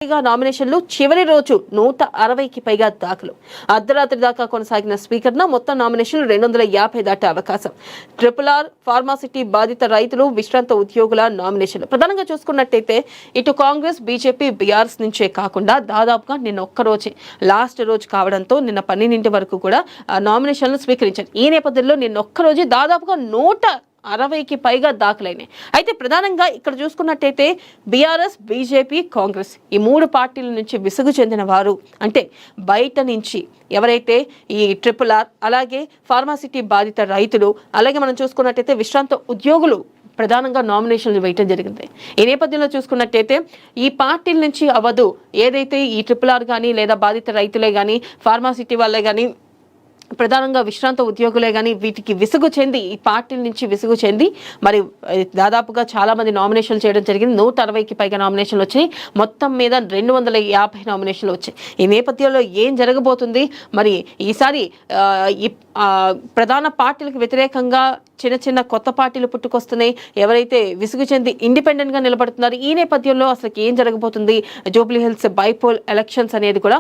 నామినేషన్లు చివరి రోజు 160కి పైగా దాఖలు. అర్ధరాత్రి దాకా కొనసాగిన స్పీకర్న మొత్తం నామినేషన్లు 250 దాటే అవకాశం. RRR ఫార్మాసిటీ బాధిత రైతులు, విశ్రాంత ఉద్యోగుల నామినేషన్లు ప్రధానంగా చూసుకున్నట్టయితే ఇటు కాంగ్రెస్, బీజేపీ, బీఆర్ఎస్ నుంచే కాకుండా దాదాపుగా నిన్న ఒక్క రోజే లాస్ట్ రోజు కావడంతో నిన్న 12 వరకు కూడా నామినేషన్లు స్వీకరించారు. ఈ నేపథ్యంలో నిన్న ఒక్క రోజే దాదాపుగా 160కి పైగా దాఖలైనాయి. అయితే ప్రధానంగా ఇక్కడ చూసుకున్నట్టయితే బీఆర్ఎస్, బీజేపీ, కాంగ్రెస్ ఈ మూడు పార్టీల నుంచి విసుగు చెందిన వారు, అంటే బయట నుంచి ఎవరైతే ఈ RRR, అలాగే ఫార్మాసిటీ బాధిత రైతులు, అలాగే మనం చూసుకున్నట్టయితే విశ్రాంత ఉద్యోగులు ప్రధానంగా నామినేషన్లు వేయటం జరిగింది. ఈ నేపథ్యంలో చూసుకున్నట్టయితే ఈ పార్టీల నుంచి అవ్వదు, ఏదైతే ఈ RRR కానీ లేదా బాధిత రైతులే కానీ ఫార్మాసిటీ వాళ్ళే కానీ ప్రధానంగా విశ్రాంత ఉద్యోగులే కానీ వీటికి విసుగు చెంది, ఈ పార్టీల నుంచి విసుగు చెంది మరి దాదాపుగా చాలా మంది నామినేషన్లు చేయడం జరిగింది. 160కి పైగా నామినేషన్లు వచ్చాయి. మొత్తం మీద 250 నామినేషన్లు వచ్చాయి. ఈ నేపథ్యంలో ఏం జరగబోతుంది, మరి ఈసారి ఈ ప్రధాన పార్టీలకు వ్యతిరేకంగా చిన్న చిన్న కొత్త పార్టీలు పుట్టుకొస్తున్నాయి. ఎవరైతే విసుగు చెంది ఇండిపెండెంట్ గా నిలబడుతున్నారు, ఈ నేపథ్యంలో అసలు ఏం జరగబోతుంది, జూబ్లీ హిల్స్ బైపోల్ ఎలక్షన్స్ అనేది కూడా